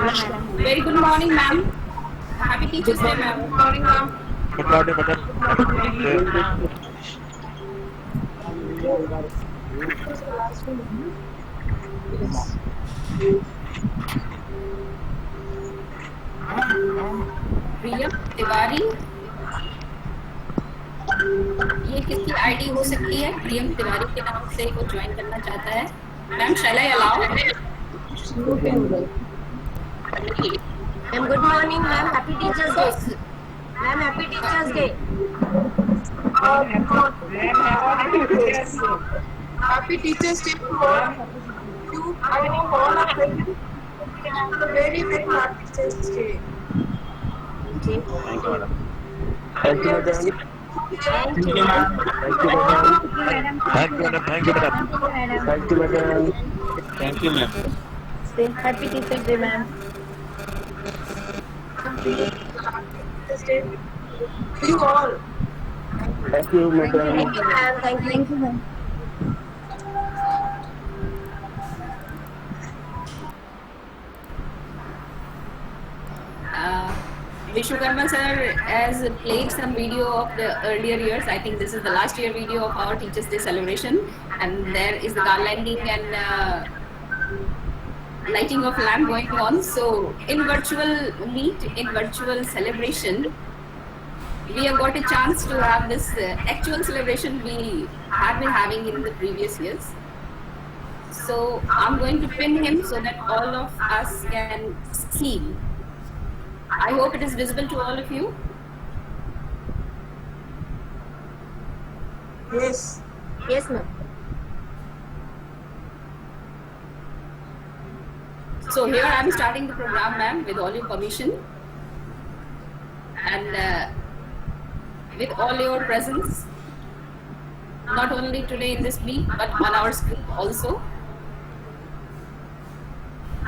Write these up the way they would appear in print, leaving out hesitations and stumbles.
Very good morning, ma'am. Happy Teachers Day, ma'am. Good morning, ma'am. Good morning, madam. Happy Teachers Day. प्रियम तिवारी, ये किसकी ID हो सकती है? प्रियम तिवारी के नाम से वो ज्वाइन करना चाहता है। Ma'am, shall I allow? Ma'am, good morning, ma'am. Happy Teachers Day. Ma'am, Happy Teachers Day. Happy Teachers Day to all you. I think all of you have a very, very happy Teachers Day. Thank you, madam. Thank you, madam. Thank you, ma'am. Thank you, madam. Thank you, madam. Thank you, madam. Thank you, madam. Thank you, ma'am. Happy Teachers Day, ma'am. Teachers Day to you all. Thank you, madam. Thank you, ma'am. Thank you, ma'am. Vishwakarma sir has played some video of the earlier years. I think this is the last year video of our Teachers Day celebration, and there is the garlanding and lighting of lamp going on. So in virtual meet, in virtual celebration, we have got a chance to have this actual celebration we have been having in the previous years. So I'm going to pin him so that all of us can see. I hope it is visible to all of you. Yes. Yes, ma'am. So here I'm starting the program, ma'am, with all your permission and with all your presence, not only today in this meet, but on our screen also,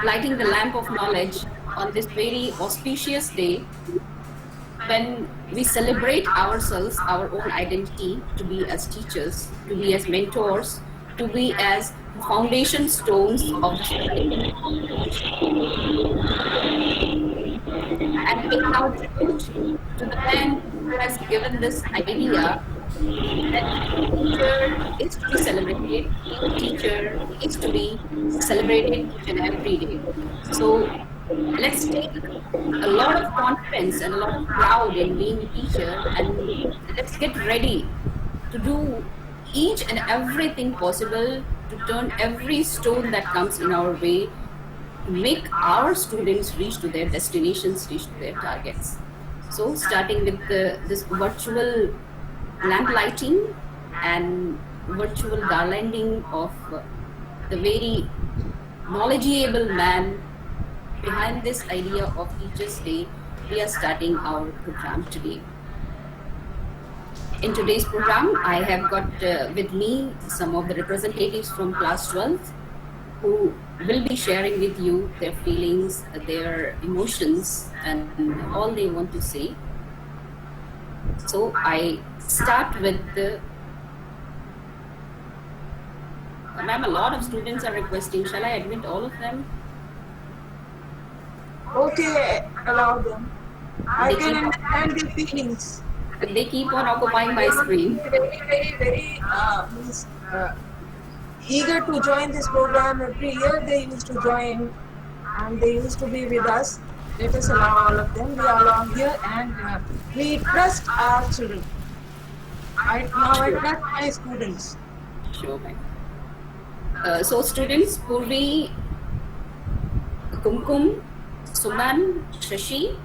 lighting the lamp of knowledge on this very auspicious day when we celebrate ourselves, our own identity, to be as teachers, to be as mentors, to be as foundation stones of the society. And paying out tribute to the man who has given this idea that teacher is to be celebrated, teacher is to be celebrated each and every day. So let's take a lot of confidence and a lot of pride in being a teacher, and let's get ready to do each and everything possible to turn every stone that comes in our way to make our students reach to their destinations, reach to their targets. So starting with this virtual lamp lighting and virtual garlanding of the very knowledgeable man behind this idea of Teachers Day, we are starting our program today. In today's program, I have got with me some of the representatives from class 12th who will be sharing with you their feelings, their emotions, and all they want to say. So I start with the... Ma'am, a lot of students are requesting. Shall I admit all of them? Okay, allow them. I can understand their feelings. They keep on occupying my screen. Very eager to join this program. Every year they used to join and they used to be with us. Let us allow all of them. We are all here and we trust our children. I trust my students. Sure, ma'am. So students, Purvi, Kumkum, Suman, Shashi,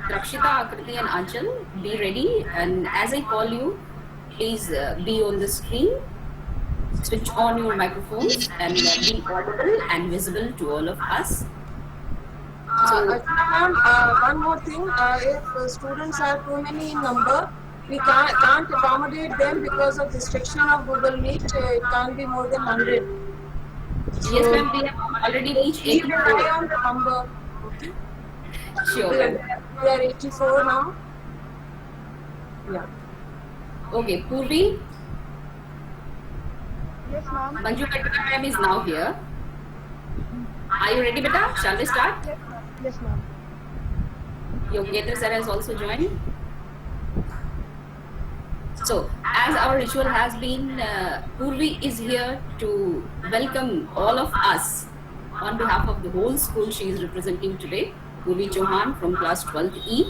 Rakshita, Akriti and Anchal, be ready, and as I call you, please be on the screen, switch on your microphones and be audible and visible to all of us. Ma'am, one more thing, if students are too many in number, we can't accommodate them because of restriction of Google Meet. It can't be more than 100. Yes, ma'am, we have already reached Keep an 84. eye on the number. Sure, We ma'am. are 84 now. Yeah. Okay, Purvi, Yes, ma'am. Manju Katkar ma'am is now here. Are you ready, beta? Shall we start? Yes, ma'am. Yogendra sir has also joined. So, as our ritual has been, Purvi is here to welcome all of us on behalf of the whole school she is representing today. Purvi Chauhan from class 12th E.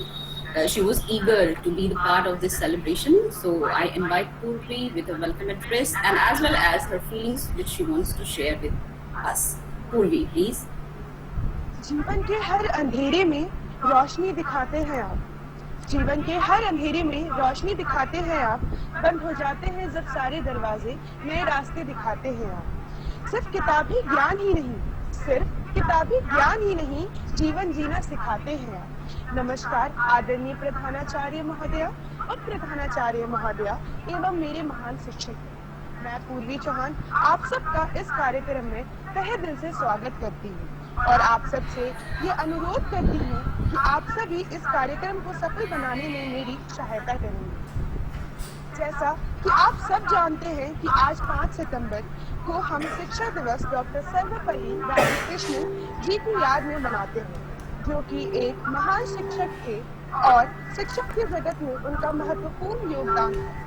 She was eager to be the part of this celebration, so I invite Purvi with a welcome address and as well as her feelings which she wants to share with us. Purvi, please. जीवन के हर अंधेरे में रोशनी दिखाते हैं आप, जीवन के हर अंधेरे में रोशनी दिखाते हैं आप, बंद हो जाते हैं जब सारे दरवाजे, नए रास्ते दिखाते हैं आप। सिर्फ किताबी ज्ञान ही नहीं, सिर्फ किताबी ज्ञान ही नहीं, जीवन जीना सिखाते हैं आप। नमस्कार आदरणीय प्रधानाचार्य महोदया और प्रधानाचार्य महोदया एवं मेरे महान शिक्षक, मैं पूर्वी चौहान आप सबका इस कार्यक्रम में तहे दिल से स्वागत करती हूँ और आप सबसे ये अनुरोध करती हूँ कि आप सभी इस कार्यक्रम को सफल बनाने में मेरी सहायता करेंगे। जैसा कि आप सब जानते हैं कि आज 5 सितंबर को हम शिक्षा दिवस डॉक्टर सर्वपल्ली राधाकृष्णन जी की याद में मनाते हैं, जो कि एक महान शिक्षक थे और शिक्षक की जगत में उनका महत्वपूर्ण योगदान है।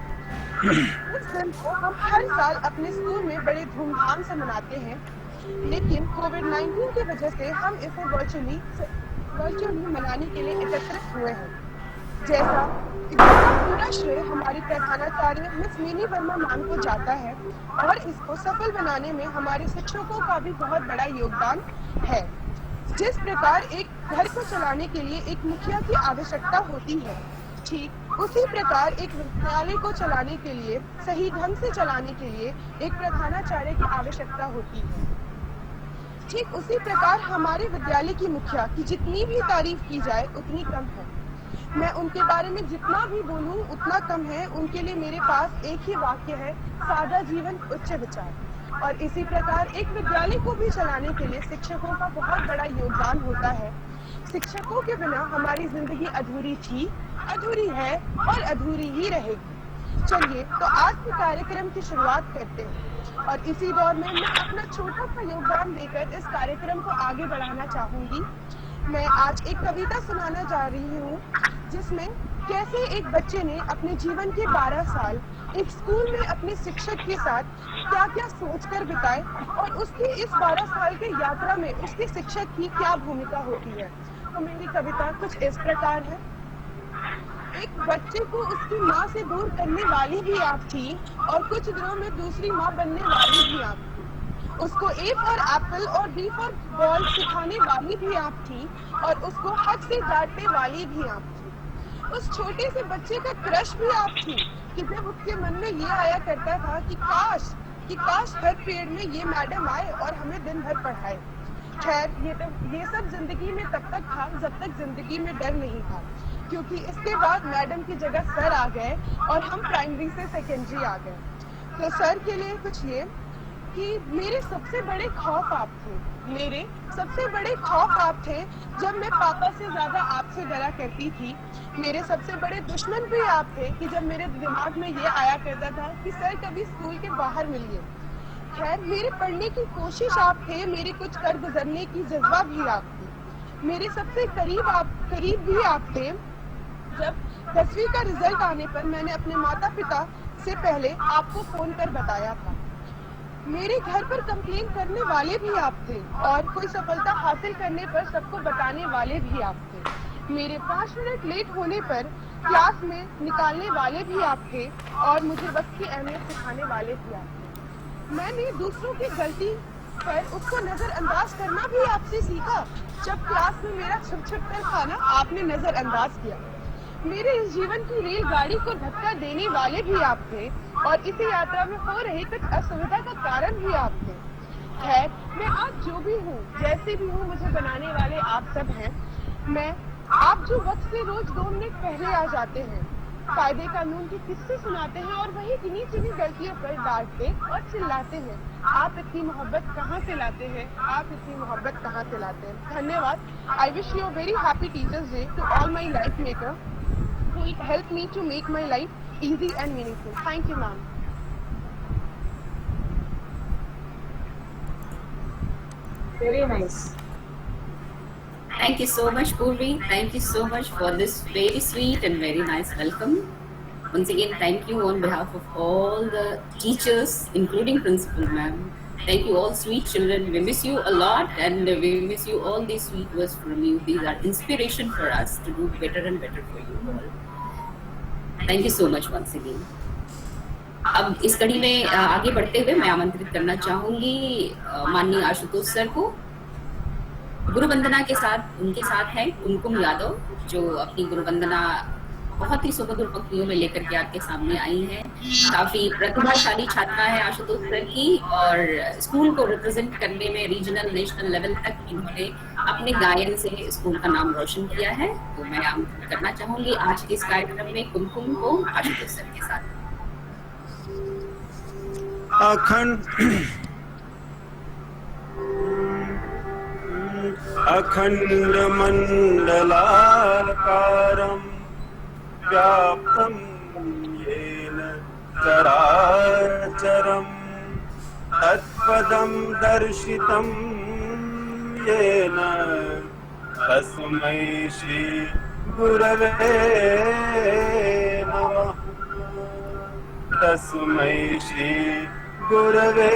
इस दिन को हम हर साल अपने स्कूल में बड़े धूमधाम से मनाते हैं, लेकिन कोविड-19 की वजह से हम इसे वर्चुअली मनाने के लिए एकत्रित हुए हैं। जैसा कि पूरा श्रेय हमारी प्रधानाचार्य मिस मिनी वर्मा मैम को जाता है और इसको सफल बनाने में हमारे शिक्षकों का भी बहुत बड़ा योगदान है। जिस प्रकार एक घर को चलाने के लिए एक मुखिया की आवश्यकता होती है, ठीक उसी प्रकार एक विद्यालय को चलाने के लिए, सही ढंग से चलाने के लिए एक प्रधानाचार्य की आवश्यकता होती है। ठीक उसी प्रकार हमारे विद्यालय की मुखिया की जितनी भी तारीफ की जाए उतनी कम है। मैं उनके बारे में जितना भी बोलूं उतना कम है। उनके लिए मेरे पास एक ही वाक्य है, सादा जीवन उच्च विचार। और इसी प्रकार एक विद्यालय को भी चलाने के लिए शिक्षकों का बहुत बड़ा योगदान होता है। शिक्षकों के बिना हमारी जिंदगी अधूरी थी, अधूरी है और अधूरी ही रहेगी। चलिए तो आज के कार्यक्रम की शुरुआत करते हैं और इसी दौर में मैं अपना छोटा सा योगदान देकर इस कार्यक्रम को आगे बढ़ाना चाहूंगी। मैं आज एक कविता सुनाना जा रही हूँ, जिसमें कैसे एक बच्चे ने अपने जीवन के 12 साल एक स्कूल में अपने शिक्षक के साथ क्या क्या सोचकर बिताए और उसकी इस 12 साल की यात्रा में उसके शिक्षक की क्या भूमिका होती है। तो मेरी कविता कुछ इस प्रकार है। एक बच्चे को उसकी माँ से दूर करने वाली भी आप थी और कुछ दिनों में दूसरी माँ बनने वाली भी आप थी। उसको ए फॉर एप्पल और बी फॉर बॉल सिखाने वाली भी आप थी और उसको हक से डांटने वाली भी आप थी। उस छोटे से बच्चे का क्रश भी आप थी कि जब उसके मन में ये आया करता था कि काश हर पीरियड में ये मैडम आए और हमें दिन भर पढ़ाए। खैर ये सब जिंदगी में तब तक था जब तक जिंदगी में डर नहीं था, क्योंकि इसके बाद मैडम की जगह सर आ गए और हम प्राइमरी से सेकेंडरी आ गए। तो सर के लिए कुछ ये कि मेरे सबसे बड़े खौफ आप थे, मेरे सबसे बड़े खौफ आप थे जब मैं पापा से ज्यादा आपसे डरा करती थी। मेरे सबसे बड़े दुश्मन भी आप थे कि जब मेरे दिमाग में ये आया करता था कि सर कभी स्कूल के बाहर मिलिए। खैर मेरे पढ़ने की कोशिश आप थे, मेरे कुछ कर गुजरने की जज्बा भी आप थे। मेरे सबसे करीब भी आप थे। जब 10वीं का रिजल्ट आने पर मैंने अपने माता पिता से पहले आपको फोन कर बताया था। मेरे घर पर कंप्लेन करने वाले भी आप थे और कोई सफलता हासिल करने पर सबको बताने वाले भी आप थे। मेरे 5 मिनट लेट होने पर क्लास में निकालने वाले भी आप थे और मुझे वक्त की अहमियत सिखाने वाले भी आप थे। मैंने दूसरों की गलती पर उसको नजरअंदाज करना भी आपसे सीखा। जब क्लास में मेरा छुप-छुप कर खाना आपने नजरअंदाज किया। मेरे इस जीवन की रेलगाड़ी को धक्का देने वाले भी आप थे और इस यात्रा में हो रही कुछ असुविधा का कारण भी आप थे। खैर मैं आज जो भी हूँ, जैसे भी हूँ, मुझे बनाने वाले आप सब हैं। आप जो वक्त से रोज 2 मिनट पहले आ जाते हैं, कायदे कानून के किस्से सुनाते हैं और वही किन्हीं चिन्हीं गलतियों पर डांटते और चिल्लाते हैं। आप इतनी मोहब्बत कहाँ से लाते हैं? आप इतनी मोहब्बत कहाँ से लाते हैं? धन्यवाद। I wish you a very happy teachers day to all my life maker who helped me to make my life easy and meaningful. Thank you, ma'am. Very nice. Thank you so much, Purvi. Thank you so much for this very sweet and very nice welcome. Once again, thank you on behalf of all the teachers, including Principal Ma'am. Thank you all sweet children. We miss you a lot and we miss you all these sweet words from you. These are inspiration for us to do better and better for you all. Thank you so much once again. अब इस कड़ी में आगे बढ़ते हुए मैं आमंत्रित करना चाहूंगी माननीय आशुतोष सर को। गुरु वंदना के साथ उनके साथ है कुमकुम यादव, जो अपनी गुरु वंदना बहुत ही सुमधुर पंक्तियों में लेकर के आपके सामने आई हैं। काफी प्रतिभाशाली छात्रा है आशुतोष सर की, और स्कूल को रिप्रेजेंट करने में रीजनल नेशनल लेवल तक इन्होंने अपने गायन से स्कूल का नाम रोशन किया है। तो मैं आमंत्रित करना चाहूंगी आज के इस कार्यक्रम में कुमकुम को आशुतोष सर के साथ। अखंड मंडलाकारं व्याप्तं येन चराचरं तत्पदं दर्शितं येन तस्मै श्री गुरवे नमः। तस्मै श्री गुरवे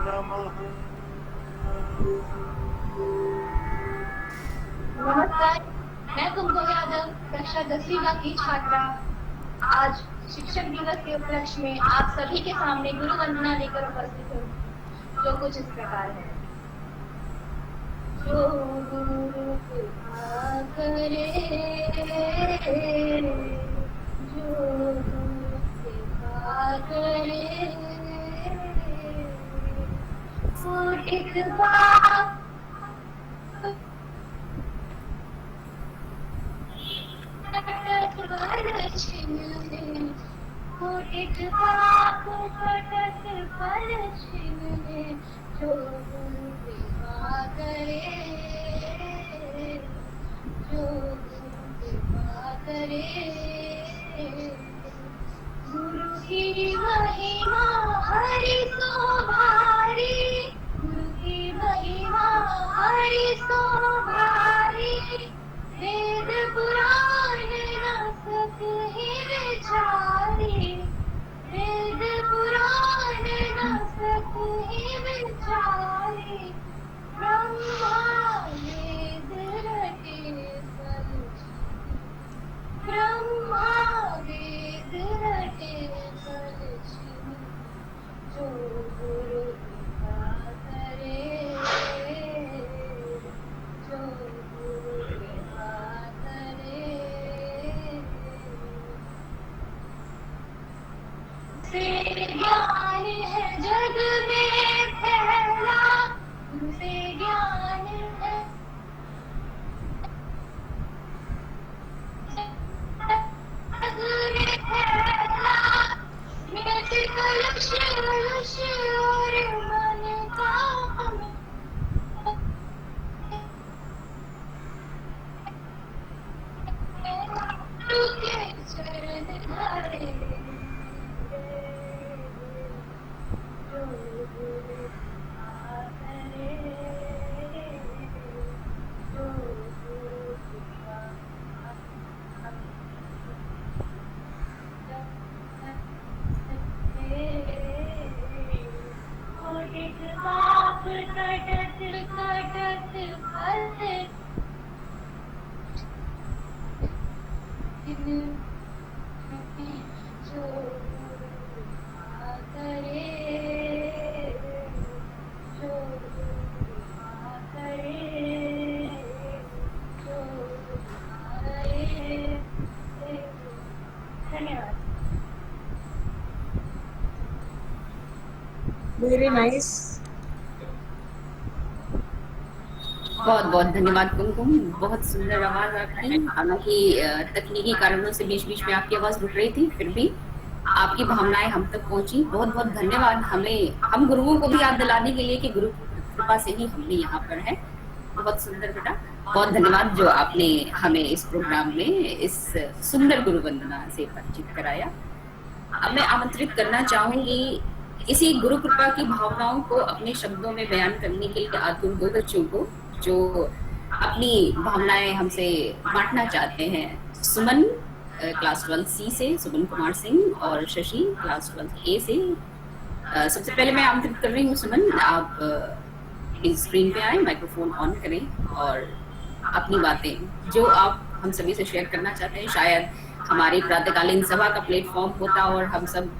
नमः। नमस्कार, मैं कुमकुम यादव कक्षा 10वीं की छात्रा आज शिक्षक दिवस के उपलक्ष्य में आप सभी के सामने गुरु वंदना लेकर उपस्थित हूँ, जो कुछ इस प्रकार है। जो गुरु कृपा करे, जो गुरु कृपा करे, वो एक बात एक बात पटक पर छिने, जो गुरु कृपा करे, जो गुरु कृपा करे। गुरु की महिमा हरि सो भारी, गुरु की महिमा हरि सो भारी। वेद पुराण न सकहि विचारी, वेद पुराण न सकहि विचारी। ब्रह्मा वेद रटे सलछी, ब्रह्मा वेद रटे सलछी। जो गुरु कृपा करे, जो गुरु कृपा करे। से ज्ञान है जग में फैला, से ज्ञान है जग में फैला। मिट कलश कलश और मन काम, के चरण धरे। जो गुरु कृपा करे, जो गुरु कृपा करे। एक बाप कटत कटत फल, जो गुरु कृपा करे, जो गुरु कृपा करे, जो गुरु करे। धन्यवाद। Very nice. बहुत बहुत धन्यवाद कुमकुम, बहुत सुंदर आवाज आपकी। हालांकि तकनीकी कारणों से बीच बीच में आपकी आवाज रुक रही थी, फिर भी आपकी भावनाएं हम तक पहुंची। बहुत बहुत धन्यवाद। हम गुरुओं को भी याद दिलाने के लिए कि गुरु कृपा से ही हम भी यहाँ पर है। बहुत सुंदर बेटा, बहुत धन्यवाद जो आपने हमें इस प्रोग्राम में इस सुंदर गुरु वंदना से परिचित कराया। अब मैं आमंत्रित करना चाहूंगी इसी गुरु कृपा की भावनाओं को अपने शब्दों में बयान करने के लिए आतुर दो बच्चों को, जो अपनी भावनाएं हमसे बांटना चाहते हैं। सुमन क्लास 12 सी से, सुमन कुमार सिंह, और शशि क्लास 12 ए से। सबसे पहले मैं आमंत्रित कर रही हूँ सुमन, आप प्लीज स्क्रीन पे आए, माइक्रोफोन ऑन करें और अपनी बातें जो आप हम सभी से शेयर करना चाहते हैं। शायद हमारी प्रातःकालीन सभा का प्लेटफॉर्म होता और हम सब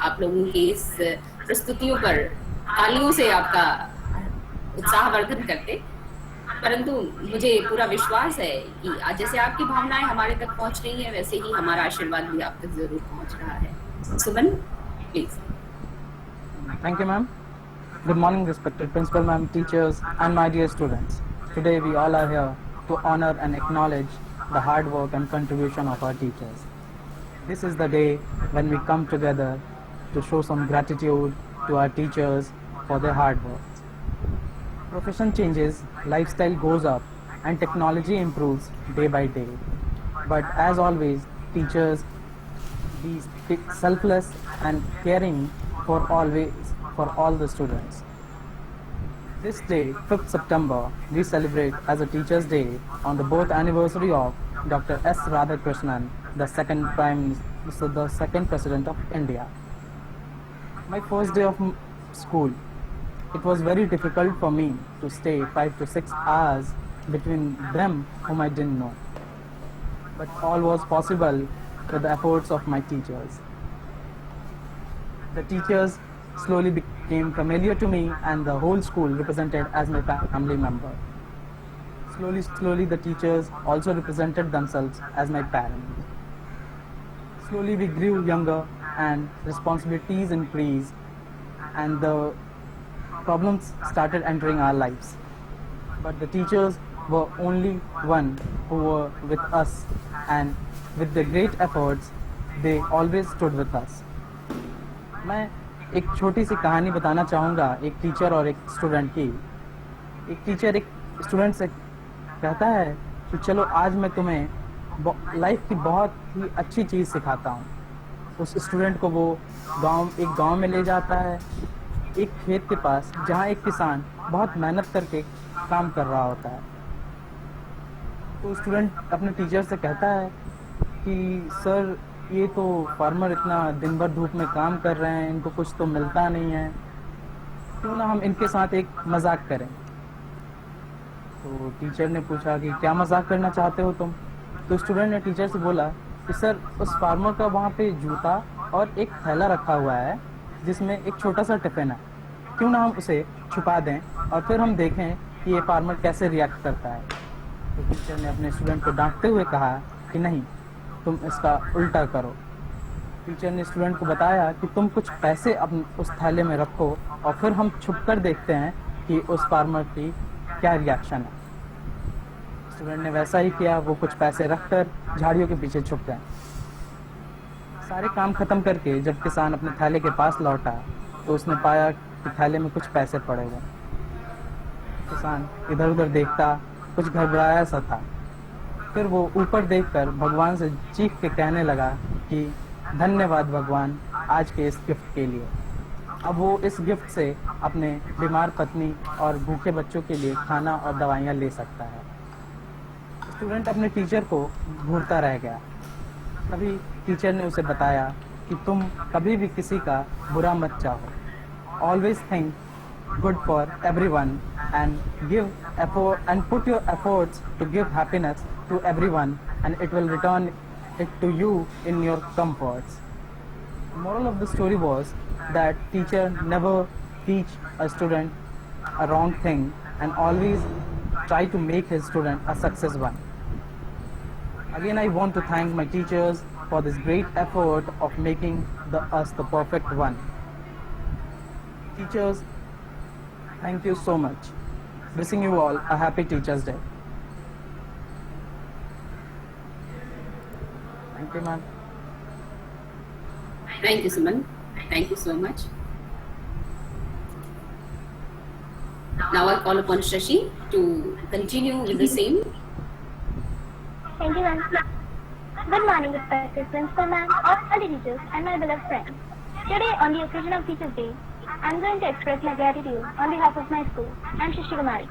आप लोगों की इस प्रस्तुतियों पर तालियों से आपका उत्साहवर्धन करते, परंतु मुझे पूरा विश्वास है कि जैसे आपकी भावनाएं हमारे तक पहुंच रही हैं, वैसे ही हमारा आशीर्वाद भी आप तक जरूर पहुंच रहा है। सुमन please. Thank you, ma'am. Good morning, respected principal, ma'am, teachers, and my dear students. Today we all are here to honor and acknowledge the hard work and contribution of our teachers. This is the day when we come together to show some gratitude to our teachers for their hard work. Profession changes, lifestyle goes up, and technology improves day by day. But as always, teachers be selfless and caring for all the students. This day, 5th September, we celebrate as a Teachers' Day on the birth anniversary of Dr. S. Radhakrishnan, the second the second President of India. My first day of school, it was very difficult for me to stay 5 to 6 hours between them whom I didn't know. But all was possible with the efforts of my teachers. The teachers slowly became familiar to me, and the whole school represented as my family member. Slowly the teachers also represented themselves as my parents. Slowly we grew younger and responsibilities increased, and the problems started entering our lives. But the teachers were only one who were with us, and with their great efforts, they always stood with us. मैं एक छोटी सी कहानी बताना चाहूँगा, एक teacher और एक student की। एक टीचर एक स्टूडेंट से कहता है कि चलो आज मैं तुम्हें लाइफ की बहुत ही अच्छी चीज़ सिखाता हूँ। उस स्टूडेंट को वो एक गांव में ले जाता है, एक खेत के पास, जहाँ एक किसान बहुत मेहनत करके काम कर रहा होता है। तो स्टूडेंट अपने टीचर से कहता है कि सर, ये तो फार्मर इतना दिन भर धूप में काम कर रहे हैं, इनको कुछ तो मिलता नहीं है, क्यों ना हम इनके साथ एक मजाक करें। तो टीचर ने पूछा कि क्या मजाक करना चाहते हो तुम? तो स्टूडेंट ने टीचर से बोला कि सर, उस फार्मर का वहाँ पे जूता और एक थैला रखा हुआ है जिसमें एक छोटा सा टिफिन है, क्यों ना हम उसे छुपा दें और फिर हम देखें कि ये फार्मर कैसे रिएक्ट करता है। तो टीचर ने अपने स्टूडेंट को डांटते हुए कहा कि नहीं, तुम इसका उल्टा करो। टीचर ने स्टूडेंट को बताया कि तुम कुछ पैसे अपने उस थैले में रखो और फिर हम छुपकर देखते हैं कि उस फार्मर की क्या रिएक्शन है। स्टूडेंट ने वैसा ही किया, वो कुछ पैसे रखकर झाड़ियों के पीछे छुप गए। सारे काम खत्म करके जब किसान अपने थैले के पास लौटा तो उसने पाया कि थैले में कुछ पैसे पड़े हुए। किसान इधर उधर देखता, कुछ घबराया सा था। फिर वो ऊपर देखकर भगवान से चीख के कहने लगा कि धन्यवाद भगवान आज के इस गिफ्ट के लिए। अब वो इस गिफ्ट से अपने बीमार पत्नी और भूखे बच्चों के लिए खाना और दवाइयाँ ले सकता है। स्टूडेंट अपने टीचर को घूरता रह गया। तभी टीचर ने उसे बताया कि तुम कभी भी किसी का बुरा मत चाहो। Always think good for everyone and give effort and put your efforts to give happiness to everyone, and it will return it to you in your comforts. The moral of the story was that teacher never teach a student a wrong thing and always try to make his student a success one. Again, I want to thank my teachers for this great effort of making us the perfect one. Teachers, thank you so much. Wishing you all a happy Teachers' Day. Thank you, ma'am. Thank you, Suman. Thank you so much. Now I call upon Shashi to continue with the same. Thank you, ma'am. Good morning, respected principal ma'am, all the teachers, and my beloved friends. Today, on the occasion of Teachers' Day, I'm going to express my gratitude on behalf of my school. I'm Shashi Kumari.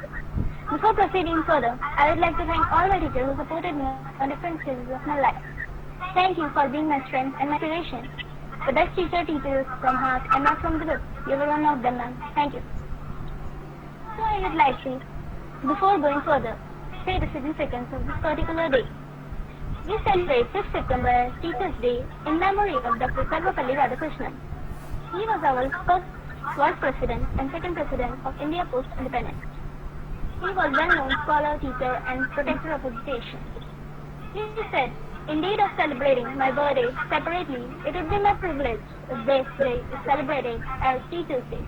Before proceeding further, I would like to thank all my teachers who supported me on different phases of my life. Thank you for being my strength and my inspiration. The best teacher teaches from heart and not from the lips. You were one of them, ma'am. Thank you. So I would like to, before going further, say the significance of this particular day. We celebrate 5th September as Teachers' Day in memory of Dr. Sarvapalli Radhakrishnan. He was our first Vice President and second President of India Post Independence. He was well-known scholar, teacher, and protector of education. He said, "Indeed of celebrating my birthday separately, it would be my privilege if this day is celebrated as Teachers' Day."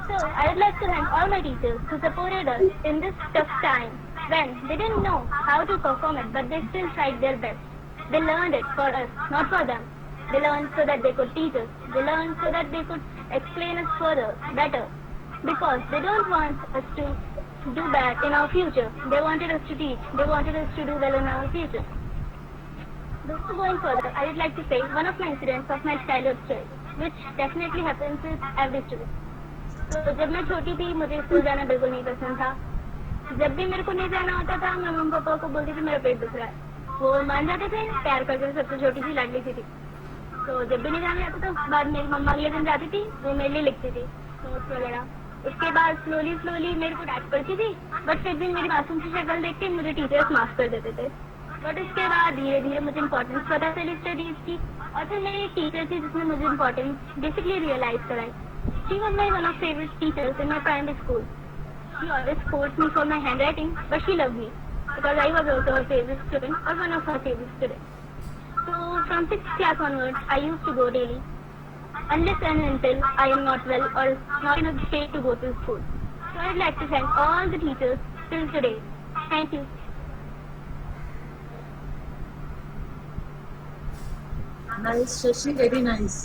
So, I would like to thank all my teachers who supported us in this tough time when they didn't know how to perform it, but they still tried their best. They learned it for us, not for them. They learned so that they could teach us. They learned so that they could explain us further, better. Because they don't want us to do bad in our future. They wanted us to teach. They wanted us to do well in our future. Before going further, I would like to say one of my incidents of my childhood story, which definitely happens with every student. तो जब मैं छोटी थी मुझे school जाना बिल्कुल नहीं पसंद था. जब भी मेरे को नहीं जाना होता था मैं मम्मी पापा को बोलती थी मेरा पेट दुख रहा है. वो मान जाते थे, प्यार करके सबसे छोटी सी लाडली सी थी. तो जब भी नहीं जाना आता तो बाद मेरी मम्मा अगले दिन जाती थी, वो मेरे लिए लिखती थी नोट्स वगैरह. उसके बाद स्लोली मेरे को डांट पड़ती थी, बट फिर भी मेरी मासूम सी शक्ल देख के मुझे टीचर्स माफ कर देते थे. बट उसके बाद धीरे धीरे मुझे इम्पोर्टेंस पता चली स्टडीज की, और फिर मेरी एक टीचर थी जिसने मुझे इम्पोर्टेंस बेसिकली रियलाइज कराई. She was my one of favorite teachers in my primary school. She always scolded me for my handwriting, but she loved me because I was also her favorite student or one of her favorite students. So from 6th class onwards, I used to go daily, unless and until I am not well or not in a state to go to school. So I'd like to thank all the teachers till today. Thank you. Nice, Shashi, very nice.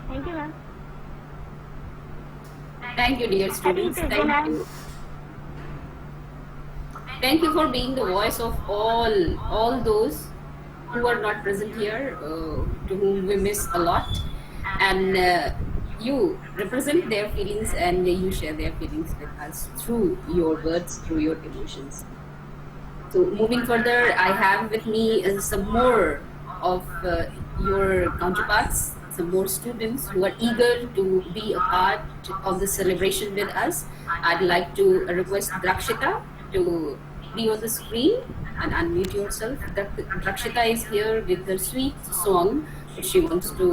Thank you, ma'am. Thank you, dear students. Thank you. Thank you for being the voice of all those who are not present here, to whom we miss a lot, and you represent their feelings and you share their feelings with us through your words, through your emotions. So moving further, I have with me some more of your counterparts, some more students who are eager to be a part of the celebration with us. I'd like to request Drakshita to be on the screen and unmute yourself. Drakshita is here with the sweet song which she wants to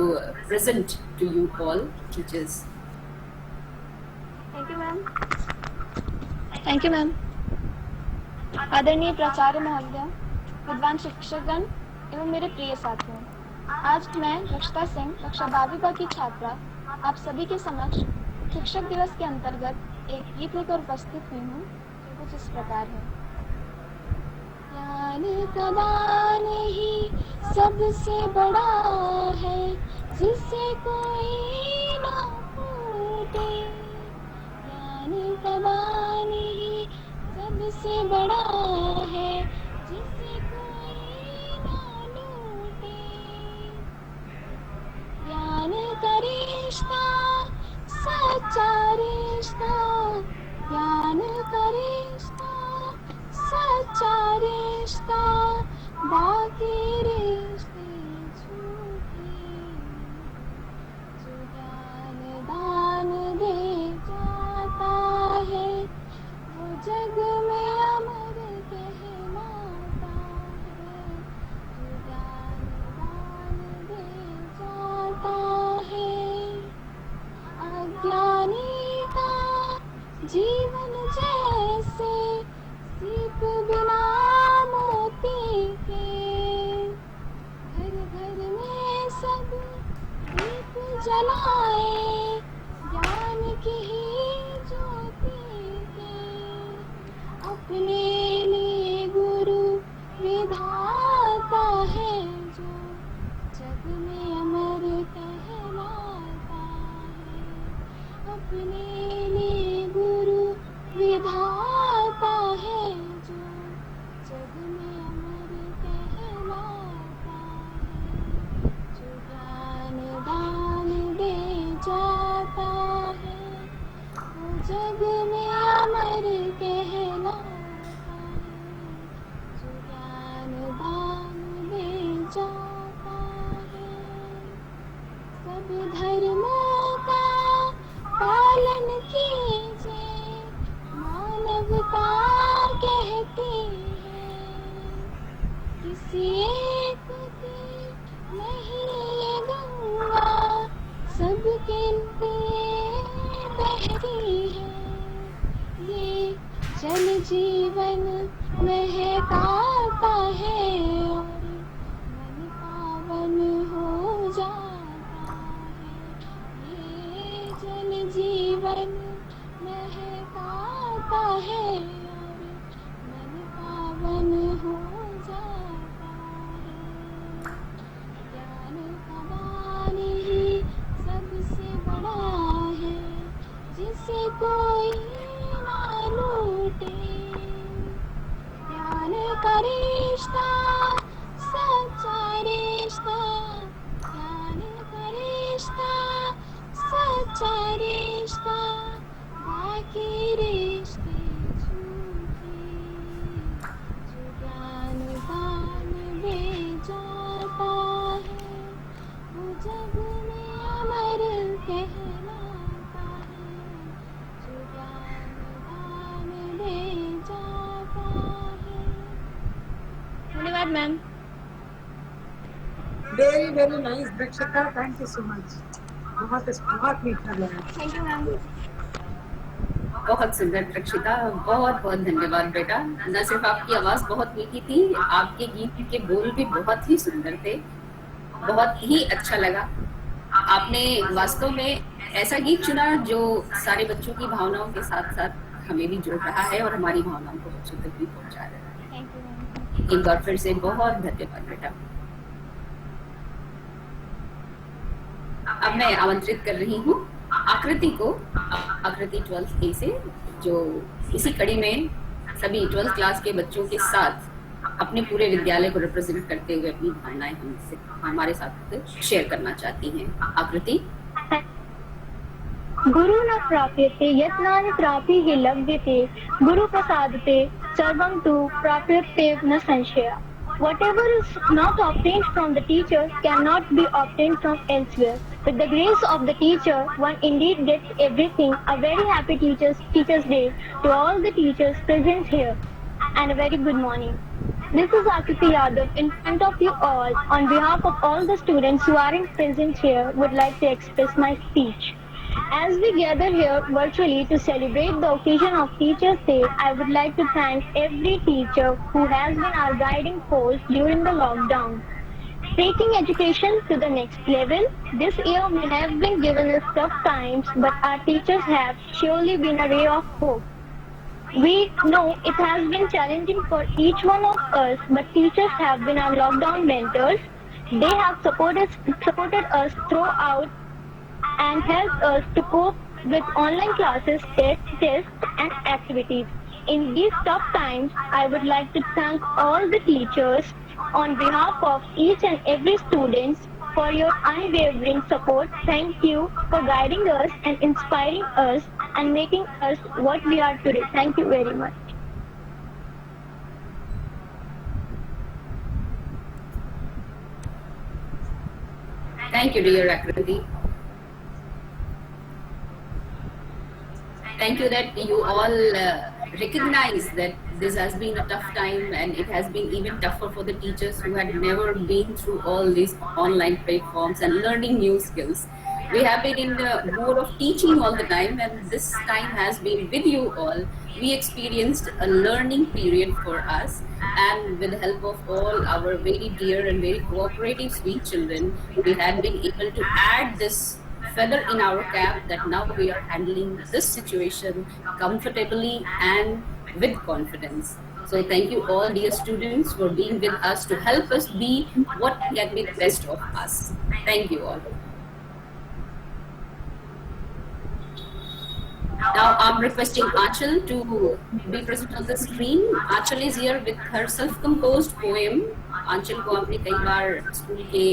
present to you all, teachers. Thank you, ma'am. Thank you, ma'am. आदरणीय प्राचार्य महोदय, विद्वान शिक्षकगण एवं मेरे प्रिय साथियों, आज मैं रक्षिता सिंह, कक्षा 12वीं की छात्रा, आप सभी के समक्ष शिक्षक दिवस के अंतर्गत एक गीत लेकर उपस्थित हुई हूँ जो कुछ इस प्रकार है। ज्ञान का दान ही सबसे बड़ा है, जिसे कोई ना फूटे। ज्ञान का दान ही सबसे बड़ा है, जिसे कोई ना लूटे। ज्ञान का रिश्ता सच्चा रिश्ता, ज्ञान का रिश्ता सच्चा रिश्ता, बाकी रिश्ते झूठे। जो ज्ञान दान दे जाता है, वो जग में अमर कहलाता है। जो ज्ञान दान दे जाता है, अज्ञानी का जीवन जैसे सीप बिना मोती के। घर घर में सब दीप जलाए, ज्ञान की ही ज्योति के। महकाता है और मन पावन हो जाता है। ये जल जीवन महकाता है और मन पावन हो जाता है। ज्ञान का दान ही सबसे बड़ा है, जिसे कोई ना लूटे। ज्ञान का रिश्ता सच्चा रिश्ता, ज्ञान का रिश्ता सच्चा रिश्ता, बाकी रिश्ते झूठे। जो ज्ञान दान दे जाता है, वो जग में अमर कहलाता है। जो ज्ञान दान दे जाता है। धन्यवाद ma'am. Very nice, Rakshita. Thank you so much. बहुत मीठा लगा। Thank you, ma'am. बहुत सुंदर रक्षिता, बहुत बहुत धन्यवाद बेटा। न सिर्फ आपकी आवाज़ बहुत मीठी थी, आपके गीत के बोल भी बहुत ही सुंदर थे, बहुत ही अच्छा लगा। आपने वास्तव में ऐसा गीत चुना जो सारे बच्चों की भावनाओं के साथ साथ हमें भी जोड़ रहा है और हमारी भावनाओं को बच्चों तक भी पहुंचा रहा है। Thank you, ma'am. एक बार फिर से बहुत धन्यवाद बेटा। अब मैं आमंत्रित कर रही हूँ आकृति को, आकृति 12th A से, जो इसी कड़ी में सभी 12th क्लास के बच्चों के साथ अपने पूरे विद्यालय को रिप्रेजेंट करते हुए अपनी भावनाएं हमारे साथ शेयर करना चाहती हैं। आकृति। गुरु न प्राप्यते यत्नानि प्राप्तिः लभ्यते, गुरु प्रसादते सर्वं तु प्राप्यते न संशय। Whatever is not obtained from the teacher cannot be obtained from elsewhere. With the grace of the teacher, one indeed gets everything. A very happy Teachers' Day to all the teachers present here, and a very good morning. This is Akriti Yadav in front of you all. On behalf of all the students who aren't present here, would like to express my speech. As we gather here virtually to celebrate the occasion of Teachers' Day, I would like to thank every teacher who has been our guiding force during the lockdown. Taking education to the next level, this year may have been given us tough times, but our teachers have surely been a ray of hope. We know it has been challenging for each one of us, but teachers have been our lockdown mentors. They have supported us throughout and helped us to cope with online classes, tests and activities. In these tough times, I would like to thank all the teachers on behalf of each and every student for your unwavering support. Thank you for guiding us and inspiring us and making us what we are today. Thank you very much. Thank you, dear Akriti. Thank you that you all recognize that this has been a tough time, and it has been even tougher for the teachers who had never been through all these online platforms and learning new skills. We have been in the mode of teaching all the time, and this time has been with you all. We experienced a learning period for us, and with the help of all our very dear and very cooperative sweet children, we had been able to add this feather in our cap that now we are handling this situation comfortably and with confidence. So thank you all, dear students, for being with us to help us be what can be the best of us. Thank you all. Now I'm requesting Aanchal to be present on the screen. Aanchal is here with her self-composed poem. आंचल को आपने कई बार school के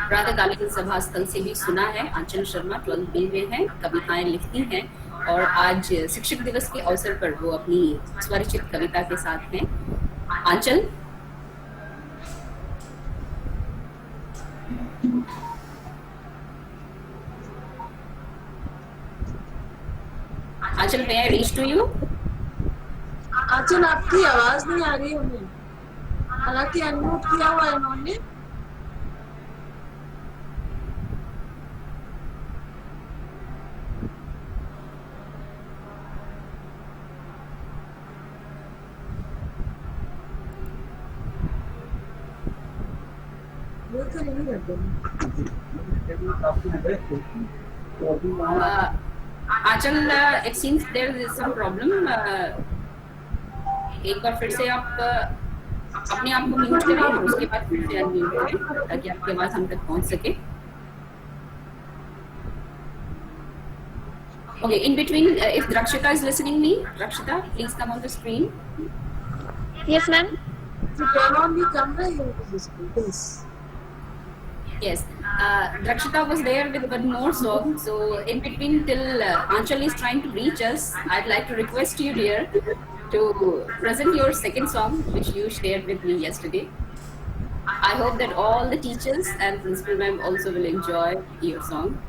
प्रातःकालीन सभा स्थल से भी सुना है। आंचल शर्मा 12th B में है, कविताएं लिखती हैं, और आज शिक्षक दिवस के अवसर पर वो अपनी स्वरचित कविता के साथ हैं। आंचल। आंचल, may I reach to you? आंचल, आपकी आवाज नहीं आ रही हमें, हालांकि अनम्यूट किया हुआ है इन्होंने। तो नहीं करते आंचल, it seems there is some problem. एक बार फिर से आप अपने आप को म्यूट करें और उसके बाद फिर से अनम्यूट करें ताकि आपकी आवाज हम तक पहुंच सके. Okay, in between, if Drakshita is listening me, Drakshita, please come on the screen. Yes, ma'am. to turn on the camera you have to display this. Yes, Drakshita was there with one more song. So in between, till Anchal is trying to reach us, I'd like to request you, dear, to present your second song, which you shared with me yesterday. I hope that all the teachers and principal ma'am also will enjoy your song,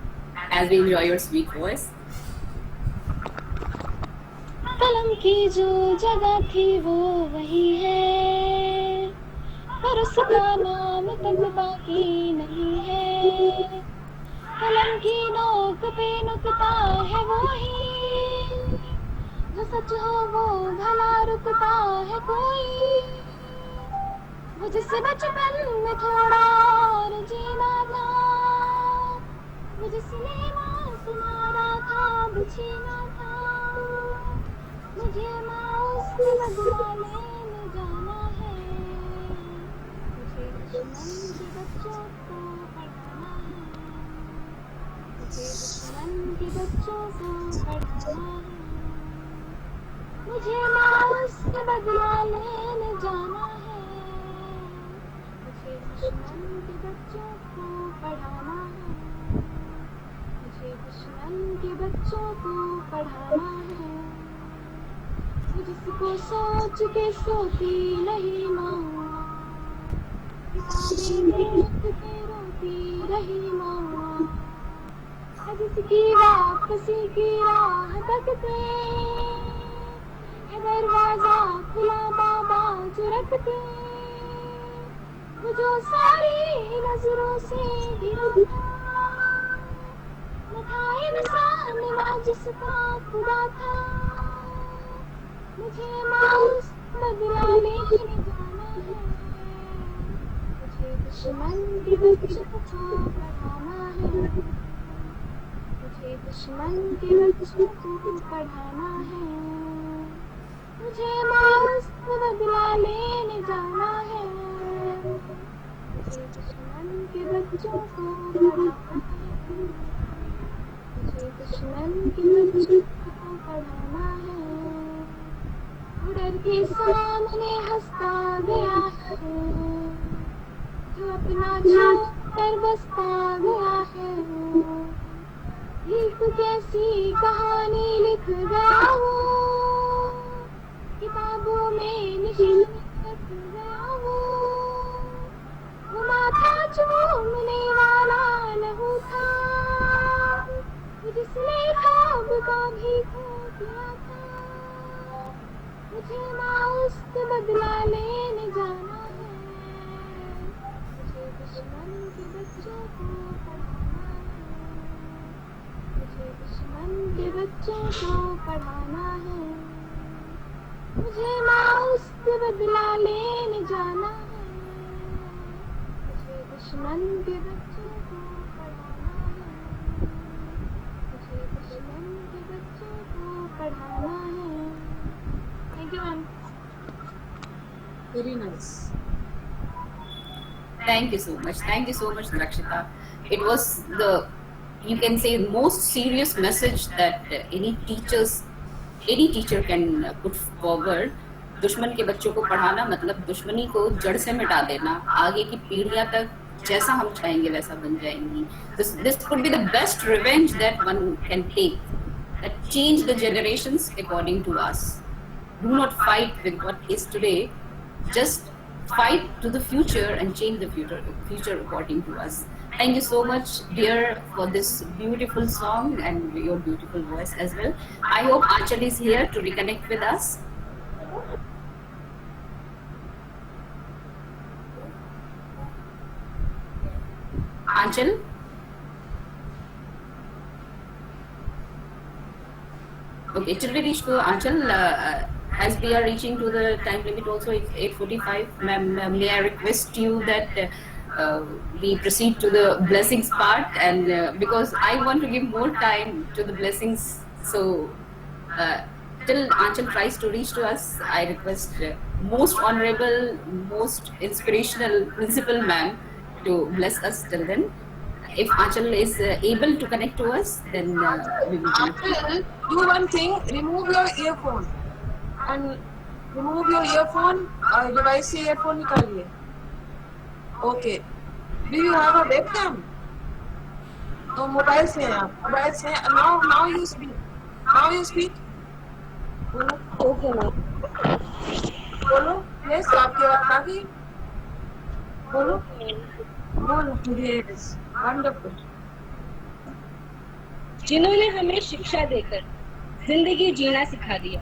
as we enjoy your sweet voice. कलम की जो जगह थी वो वही है, पर उसका नाम तक बाकी नहीं है. कलम की नोक पे नुकता है वो ही, जो सच हो वो भला रुकता है कोई. वो जिसे बचपन में थोड़ा और जीना था, वो जिसने मांस मारा था छीना था. मुझे माउस से बदला लेने जाना है, मुझे दुश्मन के बच्चों को पढ़ाना है, मुझे दुश्मन के बच्चों को पढ़ाना है. मुझे माउस से बदला लेने जाना है, मुझे दुश्मन के बच्चों को पढ़ाना है, मुझे दुश्मन के बच्चों को पढ़ाना है. जिसको सोच के सोती नहीं माँ, किताबें देख के रोती रही माँ, जिसकी वापसी की राह तकते है दरवाजा खुला बाबा जो रखते. वो जो सारी नजरों से गिरा न था इंसान ना जिसका खुदा था. मुझे माउस बदला लेने जाना है, मुझे दुश्मन के बच्चों को पढ़ाना है, मुझे दुश्मन के बच्चों को पढ़ाना है. मुझे माउस बदला लेने जाना है, मुझे दुश्मन के बच्चों को पढ़ाना है, मुझे दुश्मन के बच्चों को पढ़ाना है. डर के सामने हंसता गया है, जो अपना छोड़ बसता गया है. एक कैसी कहानी लिख गया वो, किताबों में निशान रख गया वो. माथा चूमने वाला लहू था, जिसने ख्वाब का भी खो दिया था. मुझे माउस से बदला लेने जाना है, मुझे दुश्मन के बच्चों को पढ़ाना है, मुझे दुश्मन के बच्चों को पढ़ाना है. मुझे माउस से बदला लेने जाना है, मुझे दुश्मन के बच्चों को पढ़ाना है, मुझे दुश्मन के बच्चों को पढ़ाना है. Thank you, ma'am. Very nice. Thank you so much. Thank you so much, Drakshita. It was the, you can say, most serious message that any teacher can put forward. दुश्मन के बच्चों को पढ़ाना मतलब दुश्मनी को जड़ से मिटा देना, आगे की पीढ़ियां तक जैसा हम चाहेंगे वैसा बन जाएंगी. This could be the best revenge that one can take, that change the generations according to us. Do not fight with what is today, just fight to the future and change the future according to us. Thank you so much, dear, for this beautiful song and your beautiful voice as well. I hope Anchal is here to reconnect with us. Anchal? Okay, till we reach to Anchal, as we are reaching to the time limit also, it's 8:45. Ma'am, may I request you that we proceed to the blessings part, and because I want to give more time to the blessings, so till Aanchal tries to reach to us, I request most honorable, most inspirational principal ma'am to bless us till then. If Aanchal is able to connect to us, then we will connect. Aanchal, do one thing, remove your earphone and remove your earphone, device से earphone निकालिए. Okay. Do you have a webcam? तो mobile से हैं आप, mobile से हैं. Now you speak. Now you speak. बोलो. Okay ना. बोलो. Yes, आपकी बात आ गई. बोलो. बोलो. Yes. Wonderful. जिन्होंने हमें शिक्षा देकर जिंदगी जीना सिखा दिया,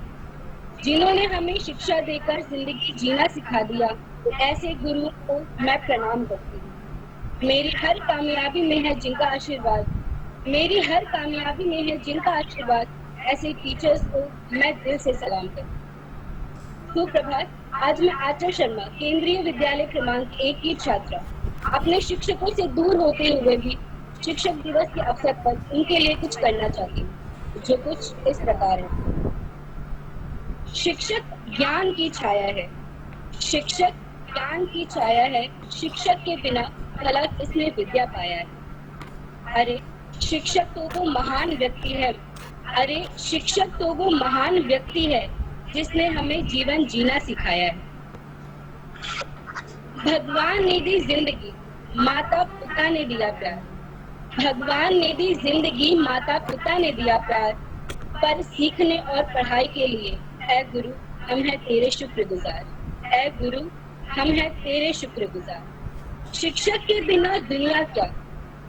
जिन्होंने हमें शिक्षा देकर जिंदगी जीना सिखा दिया, तो ऐसे गुरुओं को मैं प्रणाम करती हूँ। मेरी हर कामयाबी में है जिनका आशीर्वाद, मेरी हर कामयाबी में है जिनका आशीर्वाद, ऐसे टीचर्स को मैं दिल से सलाम करती हूँ। सुप्रभात। आज मैं आचार्य शर्मा, केंद्रीय विद्यालय क्रमांक 1 की छात्रा, अपने शिक्षकों से दूर होते हुए भी शिक्षक दिवस के अवसर पर उनके लिए कुछ करना चाहती हूँ, जो कुछ इस प्रकार है। शिक्षक ज्ञान की छाया है, शिक्षक ज्ञान की छाया है, शिक्षक के बिना भला किसने विद्या पाया है। अरे शिक्षक तो वो महान व्यक्ति है, अरे शिक्षक तो वो महान व्यक्ति है जिसने हमें जीवन जीना सिखाया है। भगवान ने दी जिंदगी, माता पिता ने दिया प्यार, भगवान ने दी जिंदगी, माता पिता ने दिया प्यार, पर सीखने और पढ़ाई के लिए ऐ गुरु हम हैं तेरे शुक्रगुजार, ऐ गुरु हम हैं तेरे शुक्रगुजार। शिक्षक के बिना दुनिया क्या,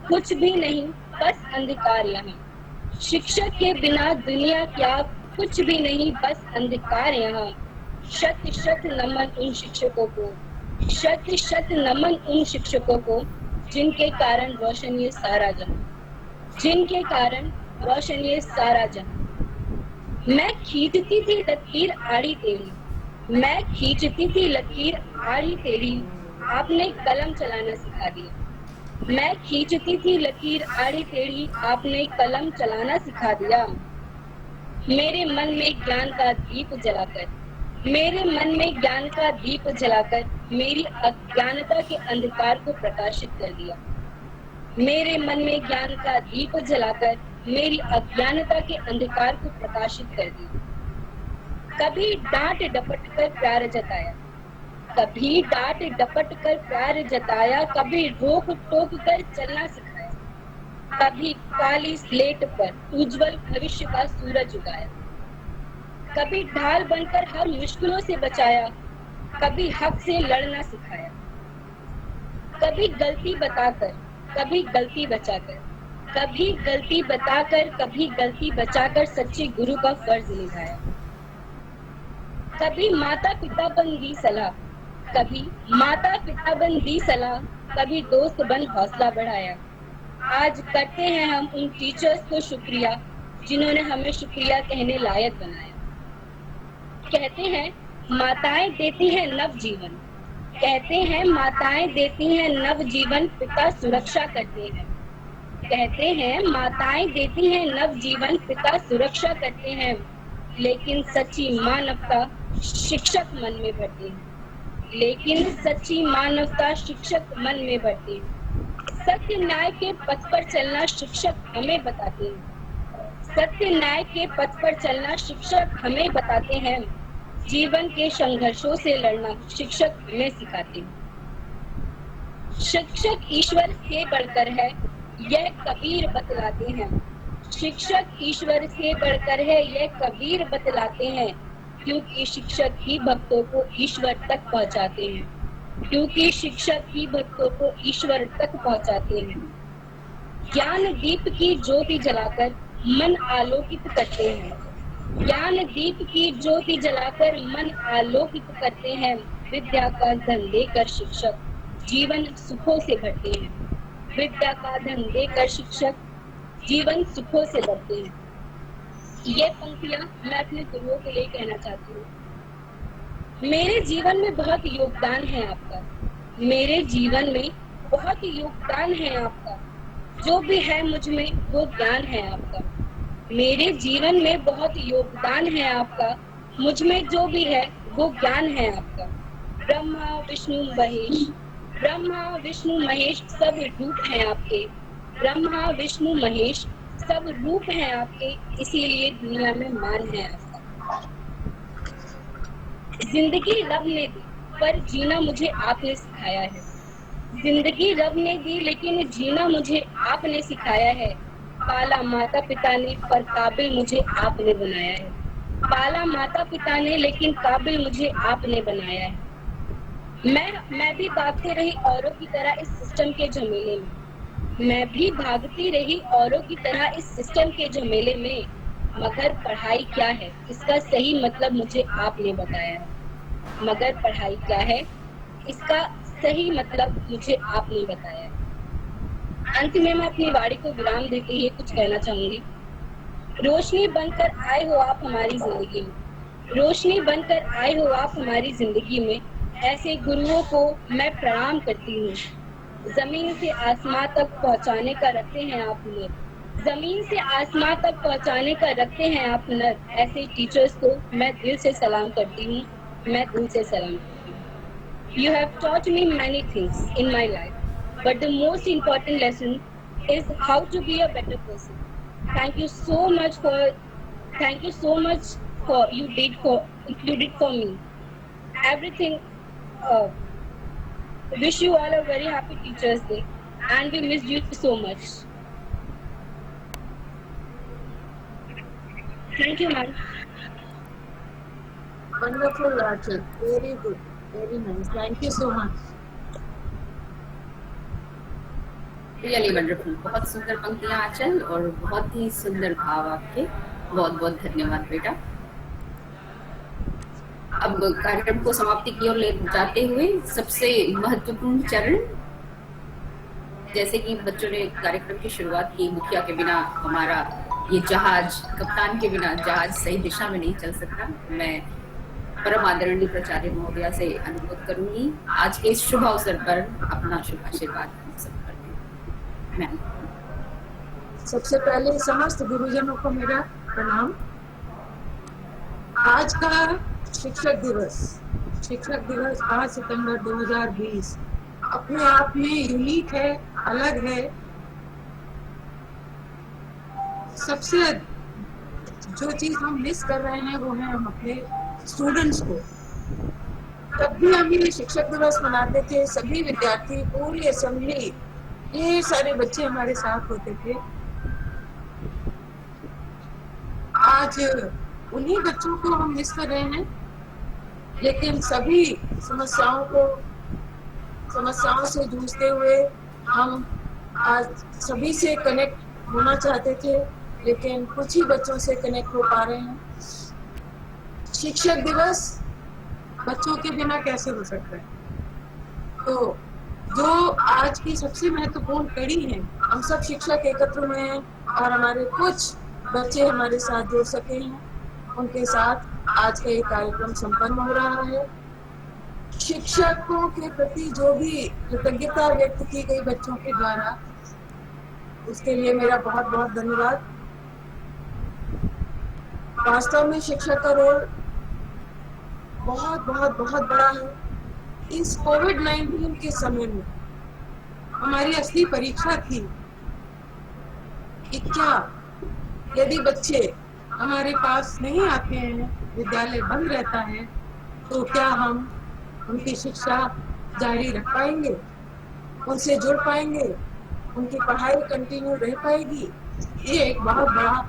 कुछ भी नहीं बस अंधकार यहाँ। शिक्षक के बिना दुनिया क्या, कुछ भी नहीं बस अंधकार यहाँ। शत शत नमन उन शिक्षकों को, शत शत नमन उन शिक्षकों को, जिनके कारण रोशन ये सारा जहां, जिनके कारण रोशन ये सारा जहां। मैं खींचती थी लकीर आड़ी तेरी, मैं खींचती थी लकीर आड़ी तेरी, आपने कलम चलाना सिखा दिया। मैं खींचती थी लकीर आड़ी तेरी, आपने कलम चलाना सिखा दिया। मेरे मन में ज्ञान का दीप जलाकर, मेरे मन में ज्ञान का दीप जलाकर मेरी अज्ञानता के अंधकार को प्रकाशित कर दिया। मेरे मन में ज्ञान का दीप जलाकर मेरी अज्ञानता के अंधकार को प्रकाशित कर दिया। कभी डांट डपट कर प्यार जताया, कभी डांट डपट कर प्यार जताया, कभी रोक टोक कर चलना सिखाया, कभी काली स्लेट पर उज्जवल भविष्य का सूरज उगाया, कभी ढाल बनकर हर मुश्किलों से बचाया, कभी हक से लड़ना सिखाया, कभी गलती बताकर कभी गलती बचाकर, कभी गलती बताकर कभी गलती बचाकर सच्चे गुरु का फर्ज निभाया। कभी माता पिता बन दी सलाह, कभी माता पिता बन दी सलाह, कभी दोस्त बन हौसला बढ़ाया। आज करते हैं हम उन टीचर्स को शुक्रिया जिन्होंने हमें शुक्रिया कहने लायक बनाया। कहते हैं माताएं देती हैं नव जीवन, कहते हैं माताएं देती हैं नव जीवन, पिता सुरक्षा करते हैं। कहते हैं माताएं देती हैं नव जीवन, पिता सुरक्षा करते हैं, लेकिन सच्ची मानवता शिक्षक मन में भरती है, लेकिन सच्ची मानवता शिक्षक मन में भरती है। सत्य न्याय के पथ पर चलना शिक्षक हमें बताते हैं, सत्य न्याय के पथ पर चलना शिक्षक हमें बताते हैं, जीवन के संघर्षों से लड़ना शिक्षक हमें सिखाते हैं। शिक्षक ईश्वर से बढ़कर है यह कबीर बतलाते हैं, शिक्षक ईश्वर से बढ़कर है यह कबीर बतलाते हैं, क्योंकि शिक्षक ही भक्तों को ईश्वर तक पहुंचाते हैं, क्योंकि शिक्षक ही भक्तों को ईश्वर तक पहुंचाते हैं। ज्ञान दीप की ज्योति जलाकर मन आलोकित करते हैं, ज्ञान दीप की ज्योति जलाकर मन आलोकित करते हैं, विद्या का धन देकर शिक्षक जीवन सुखों से भरते हैं, विद्या का धन देकर शिक्षक जीवन सुखों से भरते हैं। ये पंक्तियां मैं अपने गुरुओं के लिए कहना चाहती हूँ। मेरे जीवन में बहुत योगदान है आपका, मेरे जीवन में बहुत योगदान है आपका। जो भी है मुझ में वो ज्ञान है आपका। मेरे जीवन में बहुत योगदान है आपका। मुझ में जो भी है वो ज्ञान है आपका। ब्रह्मा विष्णु महेश, ब्रह्मा विष्णु महेश सब रूप हैं आपके। ब्रह्मा विष्णु महेश सब रूप हैं आपके, इसीलिए दुनिया में मान है आपका। जिंदगी रब ने दी पर जीना मुझे आपने सिखाया है। जिंदगी रब ने दी लेकिन जीना मुझे आपने सिखाया है। पाला माता पिता ने पर काबिल मुझे आपने बनाया है। पाला माता पिता ने लेकिन काबिल मुझे आपने बनाया है। मैं भी भागती रही औरों की तरह इस सिस्टम के झमेले में। मैं भी भागती रही औरों की तरह इस सिस्टम के झमेले में, मगर पढ़ाई क्या है इसका सही मतलब मुझे आपने बताया है। मगर पढ़ाई क्या है इसका सही मतलब मुझे आपने बताया है। अंत में मैं अपनी वाणी को विराम देते हुए कुछ कहना चाहूंगी। रोशनी बनकर आए हो आप हमारी जिंदगी में, रोशनी बनकर आए हो आप हमारी जिंदगी में। ऐसे गुरुओं को मैं प्रणाम करती हूँ। जमीन से आसमां तक पहुँचाने का रखते हैं आप हुनर। जमीन से आसमां तक पहुँचाने का रखते हैं आप हुनर। ऐसे टीचर्स को मैं दिल से सलाम करती हूँ, मैं दिल से सलाम करती हूँ। You have taught me many things in my life, but the most important lesson is how to be a better person. Thank you so much for you did for me. Everything. Wish you all a very happy Teachers' Day, and we missed you so much. Thank you, ma'am. Wonderful, Rachel. Very good. Very nice. Thank you so much. Really wonderful. बहुत सुंदर पंक्तियां आंचल और बहुत ही सुंदर भाव आपके। बहुत बहुत धन्यवाद बेटा। अब कार्यक्रम को समाप्ति की ओर ले जाते हुए सबसे महत्वपूर्ण चरण, जैसे कि बच्चों ने कार्यक्रम की शुरुआत की, मुखिया के बिना हमारा ये जहाज, कप्तान के बिना जहाज सही दिशा में नहीं चल सकता। मैं परम आदरणीय प्राचार्य महोदया से अनुरोध करूंगी आज के इस शुभ अवसर पर अपना शुभ आशीर्वाद हम सब कर दें। सबसे पहले समस्त गुरुजनों को मेरा प्रणाम। आज का शिक्षक दिवस 5 सितंबर 2020 अपने आप में यूनिक है, अलग है। सबसे जो चीज हम मिस कर रहे हैं वो है हम अपने स्टूडेंट्स को। तब भी हम ये शिक्षक दिवस मनाते थे, सभी विद्यार्थी, पूरी असेंबली, ये सारे बच्चे हमारे साथ होते थे। आज उन्हीं बच्चों को हम मिस कर रहे हैं, लेकिन सभी समस्याओं से जूझते हुए हम आज सभी से कनेक्ट होना चाहते थे, लेकिन कुछ ही बच्चों से कनेक्ट हो पा रहे हैं। शिक्षक दिवस बच्चों के बिना कैसे हो सकता है? तो जो आज की सबसे महत्वपूर्ण कड़ी है, हम सब शिक्षक एकत्र हुए हैं और हमारे कुछ बच्चे हमारे साथ जुड़ सके हैं, उनके साथ आज का ये कार्यक्रम संपन्न हो रहा है। शिक्षकों के प्रति जो भी कृतज्ञता व्यक्त की गई बच्चों के द्वारा, उसके लिए मेरा बहुत बहुत धन्यवाद। वास्तव में शिक्षक का रोल बहुत बहुत बहुत बड़ा है। इस कोविड-19 के समय में हमारी असली परीक्षा थी कि क्या यदि बच्चे हमारे पास नहीं आते हैं, विद्यालय बंद रहता है, तो क्या हम उनकी शिक्षा जारी रख पाएंगे, उनसे जुड़ पाएंगे, उनकी पढ़ाई कंटिन्यू रह पाएगी? ये एक बहुत बड़ा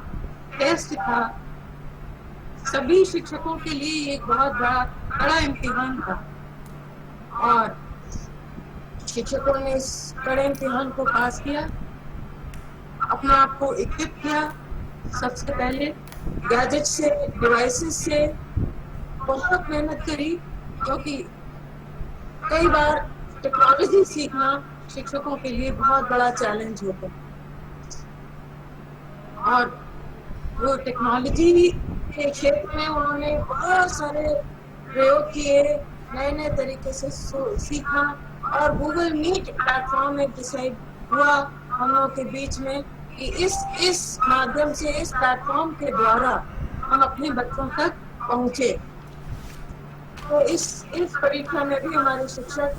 टेस्ट था, सभी शिक्षकों के लिए एक बहुत बड़ा इम्तिहान था। और शिक्षकों ने इस कड़े इम्तिहान को पास किया, अपने आप को इक्विप किया। सबसे पहले गैजेट से, डिवाइसेस से बहुत मेहनत करी, क्योंकि कई बार टेक्नोलॉजी सीखना शिक्षकों के लिए बहुत बड़ा चैलेंज होता है। और वो टेक्नोलॉजी के क्षेत्र में उन्होंने बहुत सारे प्रयोग किए, नए नए तरीके से सीखा और गूगल मीट प्लेटफॉर्म में डिसाइड हुआ हम लोगों के बीच में कि इस माध्यम से, इस प्लेटफॉर्म के द्वारा हम अपने बच्चों तक पहुंचे। तो इस परीक्षा में भी हमारे शिक्षक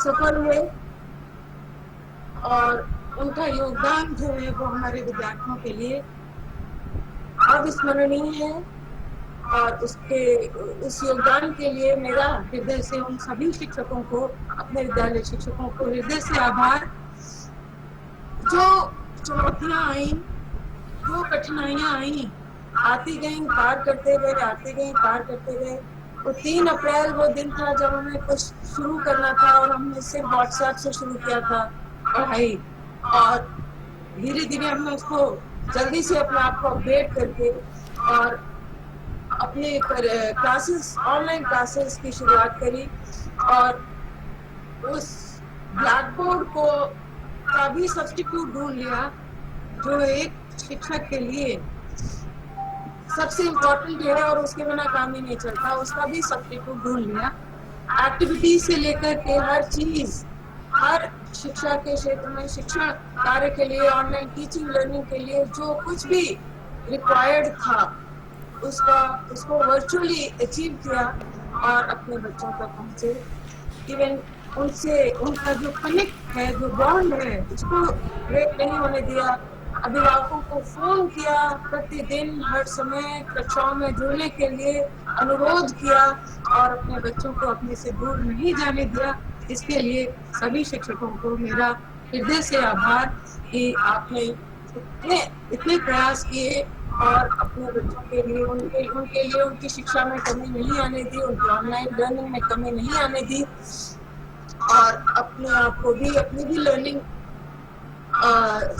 सफल हुए और उनका योगदान जो है वो हमारे विद्यार्थियों के लिए अविस्मरणीय है। और उस योगदान के लिए मेरा हृदय से उन सभी शिक्षकों को, अपने विद्यालय शिक्षकों को हृदय से आभार। जो चुनौतियां आई, जो कठिनाइयां आई, आती गई, पार करते गए, आती गई, पार करते गए। वो 3 अप्रैल वो दिन था जब हमें कुछ शुरू करना था और हमने सिर्फ व्हाट्सएप से शुरू किया था पढ़ाई, और धीरे धीरे हमने उसको जल्दी से अपने आप को अपडेट करके और अपने क्लासेस, ऑनलाइन क्लासेस की शुरुआत करी। और उस ब्लैक बोर्ड को का भी सब्स्टिट्यूट ढूंढ लिया जो एक शिक्षक के लिए सबसे इम्पोर्टेंट है और उसके बिना काम ही नहीं चलता। उसका भी सब्स्टिट्यूट ढूंढ लिया। एक्टिविटी से लेकर के हर चीज, हर शिक्षा के क्षेत्र में, शिक्षण कार्य के लिए, ऑनलाइन टीचिंग लर्निंग के लिए जो कुछ भी रिक्वायर्ड था उसको वर्चुअली अचीव किया और अपने बच्चों तक पहुंचे। इवन उनसे उनका जो कनेक्ट है, जो बॉन्ड है, उसको ब्रेक नहीं होने दिया। अभिभावकों को फोन किया, प्रतिदिन हर समय कक्षाओं में जुड़ने के लिए अनुरोध किया और अपने बच्चों को अपने से दूर नहीं जाने दिया। इसके लिए सभी शिक्षकों को मेरा हृदय से आभार कि आपने इतने प्रयास किए और अपने बच्चों के लिए, उनके लिए उनकी शिक्षा में कमी नहीं आने दी, उनकी ऑनलाइन लर्निंग में कमी नहीं आने दी और अपने आप को भी, अपनी भी लर्निंग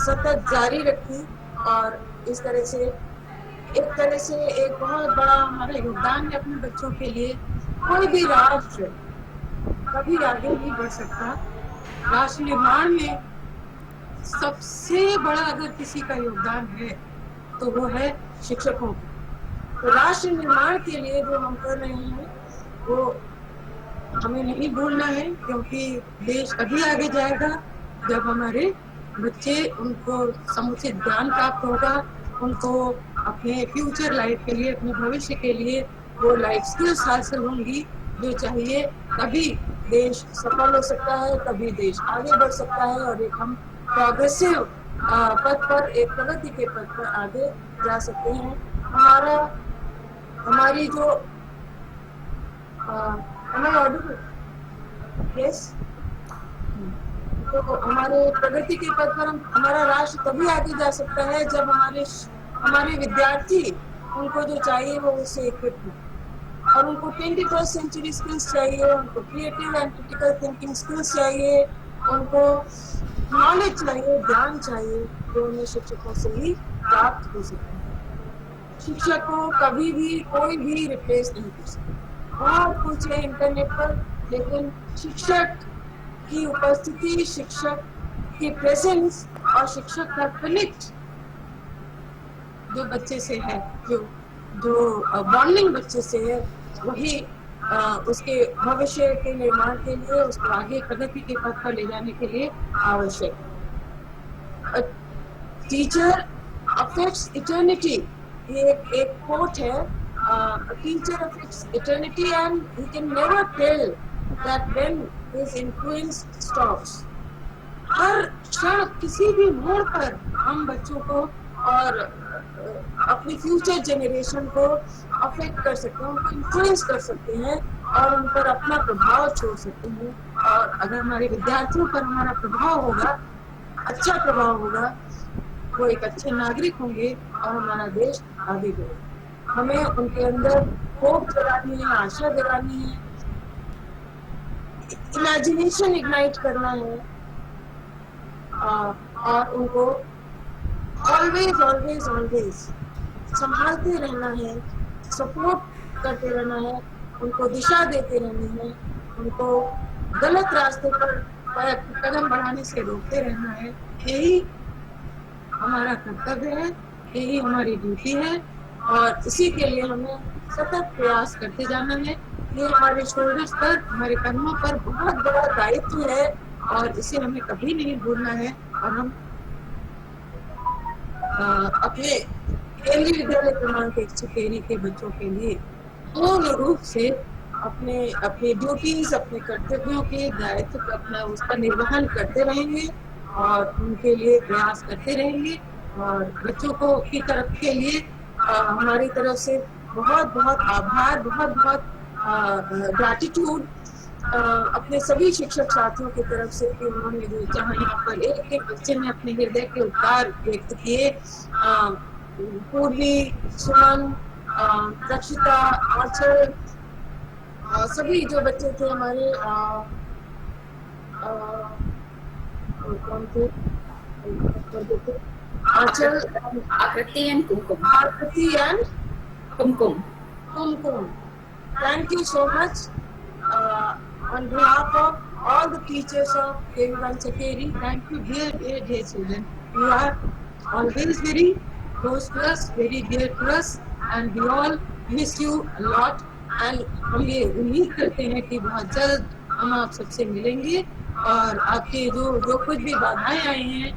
सतत जारी रखी। और इस तरह से एक बहुत बड़ा हमारा योगदान है अपने बच्चों के लिए। कोई भी राष्ट्र कभी आगे नहीं बढ़ सकता। राष्ट्र निर्माण में सबसे बड़ा अगर किसी का योगदान है तो वो है शिक्षकों का। तो राष्ट्र निर्माण के लिए जो हम कर रहे हैं वो हमें नहीं भूलना है, क्योंकि देश अभी आगे जाएगा जब हमारे बच्चे, उनको समुचित ज्ञान प्राप्त होगा, उनको अपने फ्यूचर लाइफ के लिए, अपने भविष्य के लिए वो लाइफ स्किल्स हासिल होंगी जो चाहिए। तभी देश सफल हो सकता है, तभी देश आगे बढ़ सकता है और एक हम प्रोग्रेसिव पथ पर, एक प्रगति के पथ पर आगे जा सकते हैं। हमारी जो तो हमारे प्रगति के पथ पर हमारा राष्ट्र तभी आगे जा सकता है जब हमारे विद्यार्थी, उनको जो चाहिए वो उससे इक्विप हो और उनको 21st सेंचुरी स्किल्स चाहिए, उनको creative and critical thinking skills चाहिए, उनको नॉलेज चाहिए, ज्ञान चाहिए, जो उन्हें शिक्षकों से ही प्राप्त हो सकता है। शिक्षक को कभी भी कोई भी रिप्लेस नहीं कर सकता। बहुत कुछ है इंटरनेट पर, लेकिन शिक्षक की उपस्थिति, शिक्षक की प्रेजेंस और शिक्षक का कनेक्ट जो बच्चे से है, जो बॉन्डिंग बच्चे से है, वही उसके भविष्य के निर्माण के लिए, उसको आगे प्रगति के पथ पर ले जाने के लिए आवश्यक। टीचर अफेक्ट्स इटर्निटी, ये एक कोट है। Teacher affects eternity and he can never tell that when his influence stops. हर क्षण, किसी भी मोड़ पर हम बच्चों को और अपनी फ्यूचर जनरेशन को अफेक्ट कर सकते हैं, उनको इन्फ्लुएंस कर सकते हैं और उन पर अपना प्रभाव छोड़ सकते हैं। और अगर हमारे विद्यार्थियों पर हमारा प्रभाव होगा, अच्छा प्रभाव होगा, वो एक अच्छे नागरिक होंगे और हमारा देश आगे बढ़ेगा। हमें उनके अंदर होप जगानी है, आशा जगानी है, इमेजिनेशन इग्नाइट करना है और उनको ऑलवेज ऑलवेज ऑलवेज संभालते रहना है, सपोर्ट करते रहना है, उनको दिशा देते रहनी है, उनको गलत रास्ते पर कदम बढ़ाने से रोकते रहना है। यही हमारा कर्तव्य है, यही हमारी ड्यूटी है और इसी के लिए हमें सतत प्रयास करते जाना है। ये हमारे शोल्डर्स पर, हमारे कंधों पर बहुत बड़ा दायित्व है और इसे हमें कभी नहीं भूलना है। और हम अपने केंद्रीय विद्यालय क्रमांक 113 के बच्चों के लिए पूर्ण रूप से अपने ड्यूटीज, अपने कर्तव्यों के दायित्व का अपना उसका निर्वहन करते रहेंगे और उनके लिए प्रयास करते रहेंगे। और बच्चों को की तरफ के लिए हमारी तरफ से बहुत बहुत आभार, बहुत बहुत ग्रैटिट्यूड अपने सभी शिक्षक साथियों की तरफ से कि उन्होंने जो जहाँ यहाँ पर एक एक बच्चे ने अपने हृदय के उद्गार व्यक्त किए। पूर्वी, सुमन, रक्षिता, आंचल, सभी जो बच्चे थे हमारे कौन थे, आंचल, Akriti and Kumkum. Aarti and Kumkum. Kumkum. Thank you so much on behalf of all the teachers of K1 Sakeri. Thank you, dear children. You are always very close to us, very dear to us, and we all miss you a lot. And हम ये उम्मीद करते हैं कि बहुत जल्द हम आप सबसे मिलेंगे और आपके जो कुछ भी बाधाएं आई हैं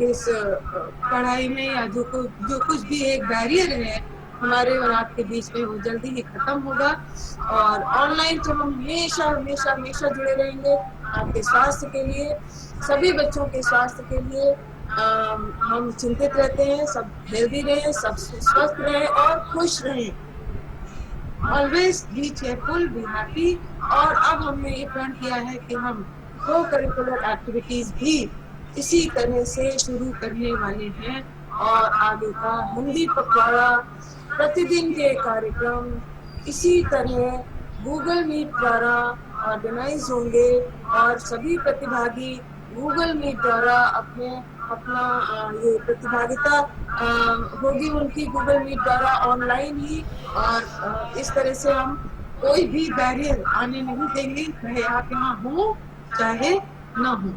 इस पढ़ाई में या जो कुछ भी एक बैरियर है हमारे और आपके बीच में, वो जल्दी ही खत्म होगा। और ऑनलाइन तो हम हमेशा हमेशा हमेशा जुड़े रहेंगे आपके स्वास्थ्य के लिए, सभी बच्चों के स्वास्थ्य के लिए। हम चिंतित रहते हैं, सब हेल्दी रहें, सब स्वस्थ रहें और खुश रहें। Always be cheerful, be happy. और अब हमने ये प्रण किया है कि हम को करिकुलर एक्टिविटीज भी इसी तरह से शुरू करने वाले हैं और आगे का हिंदी पखवाड़ा, प्रतिदिन के कार्यक्रम इसी तरह गूगल मीट द्वारा ऑर्गेनाइज होंगे और सभी प्रतिभागी गूगल मीट द्वारा अपना ये प्रतिभागिता होगी उनकी गूगल मीट द्वारा ऑनलाइन ही। और इस तरह से हम कोई भी बैरियर आने नहीं देंगे, चाहे आप यहाँ हो चाहे ना हो।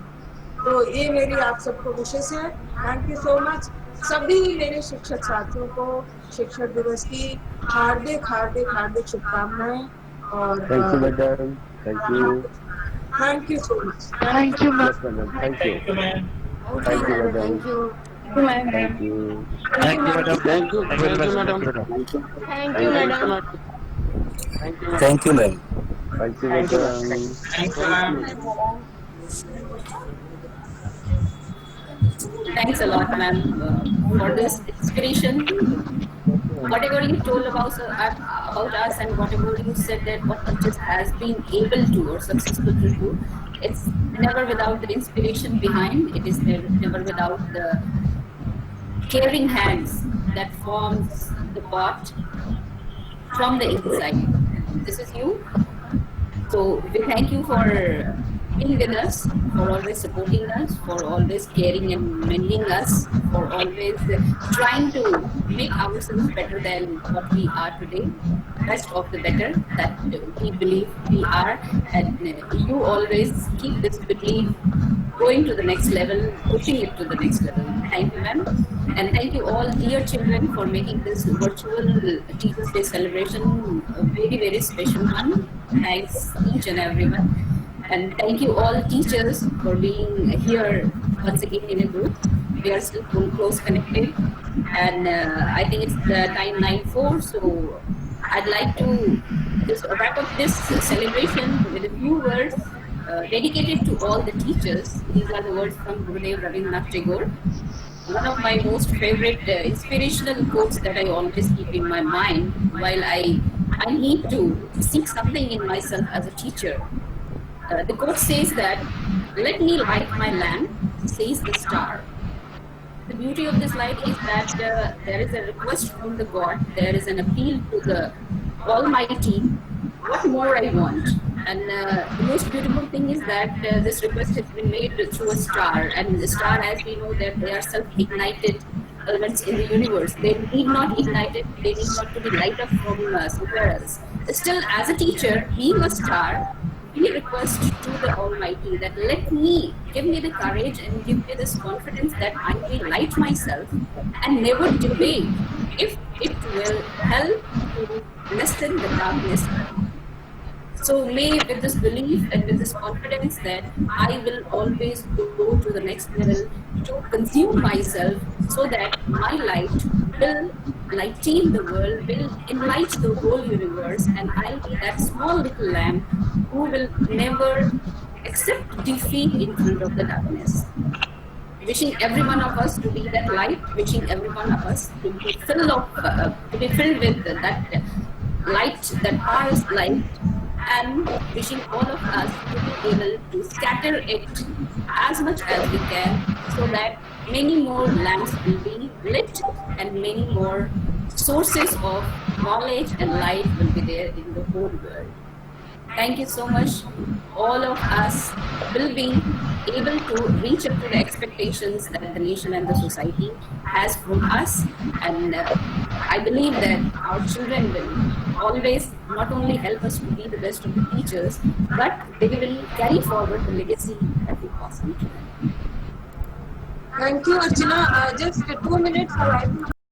तो ये मेरी आप सबको विशेष है। थैंक यू सो मच सभी मेरे शिक्षक साथियों को शिक्षक दिवस की हार्दिक हार्दिक हार्दिक शुभकामनाएं। और thank you madam, thank you so much. Thank you madam, thank you madam, thank you thank you thank you madam, thank you madam, Thank you, madam. Thank you, ma'am. Thank you madam. Thanks a lot, ma'am, for this inspiration. Whatever you told about us and whatever you said that what teachers has been able to or successful to do, it's never without the inspiration behind. It is never without the caring hands that forms the pot from the inside. This is you. So we thank you for being with us, for always supporting us, for always caring and mending us, for always trying to make ourselves better than what we are today, best of the better that we believe we are, and you always keep this belief going to the next level, pushing it to the next level. Thank you, ma'am. And thank you all dear children for making this virtual Teachers Day celebration a very, very special one. Thanks each and everyone. And thank you all teachers for being here once again in a group. We are still close connected, and I think it's the time 9:04. So I'd like to just wrap up this celebration with a few words dedicated to all the teachers. These are the words from Gurudev Rabindranath Tagore. One of my most favorite inspirational quotes that I always keep in my mind while I need to seek something in myself as a teacher. The quote says that, "Let me light my lamp," says the star. The beauty of this light is that there is a request from the God, there is an appeal to the Almighty, what more I want. And the most beautiful thing is that this request has been made through a star, and the star, as we know, that they are self-ignited elements in the universe. They need not ignite it, they need not to be light up from somewhere else. Still, as a teacher, being a star, we request to the Almighty that give me the courage and give me this confidence that I will light myself and never delay if it will help to lessen the darkness. So may with this belief and with this confidence that I will always go to the next level to consume myself so that my light will lighten the world, will enlighten the whole universe, and I'll be that small little lamp who will never accept defeat in front of the darkness. Wishing every one of us to be that light, wishing every one of us to be filled with that light, that pious light, and wishing all of us to be able to scatter it as much as we can so that many more lamps will be lit and many more sources of knowledge and light will be there in the whole world. Thank you so much. All of us will be able to reach up to the expectations that the nation and the society has from us. And I believe that our children will always not only help us to be the best of the teachers, but they will carry forward the legacy that we pass on to them. Thank you, Archana. Just 2 minutes.